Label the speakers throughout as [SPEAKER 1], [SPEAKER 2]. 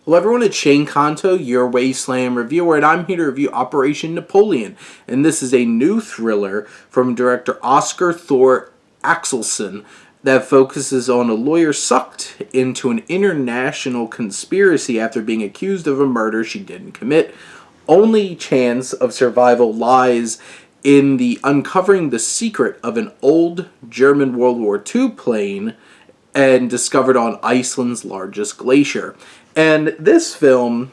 [SPEAKER 1] Hello everyone, it's Shane Kanto, your Wasteland reviewer, and I'm here to review Operation Napoleon. And this is a new thriller from director Oscar Thor Axelsson that focuses on a lawyer sucked into an international conspiracy after being accused of a murder she didn't commit. Only chance of survival lies in the uncovering the secret of an old German World War II plane and discovered on Iceland's largest glacier. And this film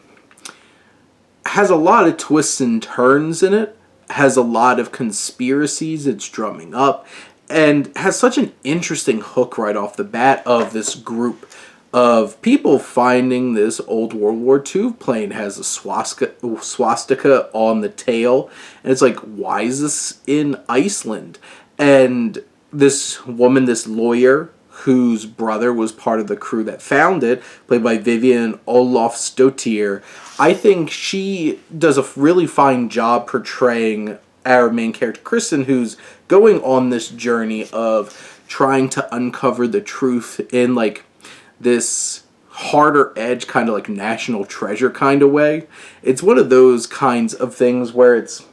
[SPEAKER 1] has a lot of twists and turns in it, has a lot of conspiracies it's drumming up, and has such an interesting hook right off the bat of this group of people finding this old World War II plane. It has a swastika on the tail, and it's like, why is this in Iceland? And this woman, this lawyer, whose brother was part of the crew that found it, played by Vivian Olofsdottir. I think she does a really fine job portraying our main character, Kristen, who's going on this journey of trying to uncover the truth in like this harder edge, kind of like National Treasure kind of way. It's one of those kinds of things where it's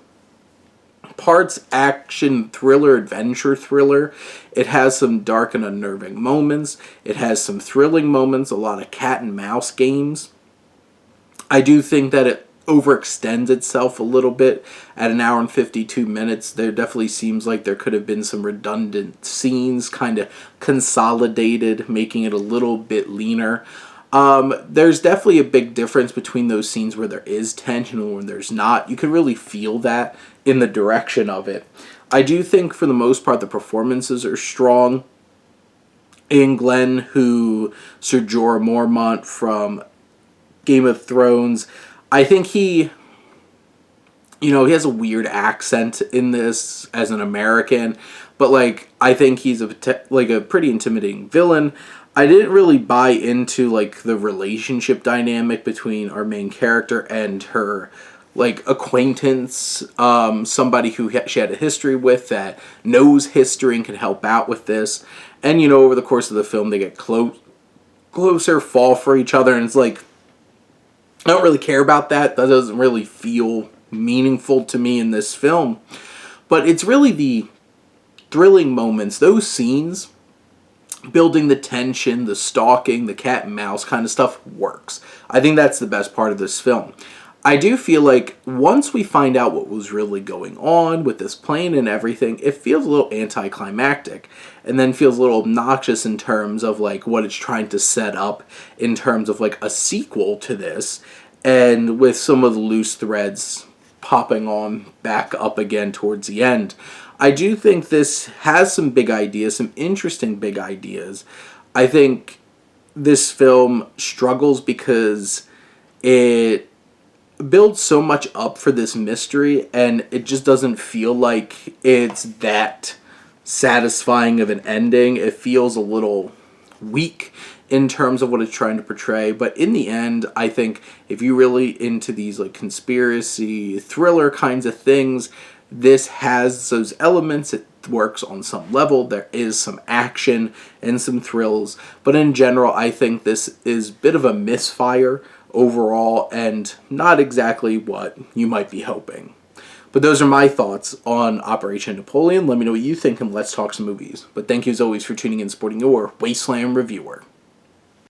[SPEAKER 1] parts action thriller, adventure thriller. It has some dark and unnerving moments. It has some thrilling moments, a lot of cat and mouse games. I do think that it overextends itself a little bit at an hour and 52 minutes. There definitely seems like there could have been some redundant scenes, kind of consolidated, making it a little bit leaner. There's definitely a big difference between those scenes where there is tension and when there's not. You can really feel that in the direction of it. I do think for the most part the performances are strong. Ian Glenn, who Sir Jorah Mormont from Game of Thrones, I think he has a weird accent in this as an American, but like I think he's a pretty intimidating villain. I didn't really buy into like the relationship dynamic between our main character and her like acquaintance, somebody who she had a history with that knows history and can help out with this. And over the course of the film they get closer, fall for each other, and it's like I don't really care about that. That doesn't really feel meaningful to me in this film. But it's really the thrilling moments, those scenes, building the tension, the stalking, the cat and mouse kind of stuff works. I think that's the best part of this film. I do feel like once we find out what was really going on with this plane and everything, it feels a little anticlimactic, and then feels a little obnoxious in terms of like what it's trying to set up in terms of like a sequel to this, and with some of the loose threads popping on back up again towards the end. I do think this has some big ideas, some interesting big ideas. I think this film struggles because it builds so much up for this mystery, and it just doesn't feel like it's that satisfying of an ending. It feels a little weak in terms of what it's trying to portray, but in the end, I think if you're really into these like conspiracy thriller kinds of things, this has those elements. It works on some level. There is some action and some thrills, but in general, I think this is a bit of a misfire overall and not exactly what you might be hoping. But those are my thoughts on Operation Napoleon. Let me know what you think and let's talk some movies. But thank you as always for tuning in and supporting your Wasteland reviewer.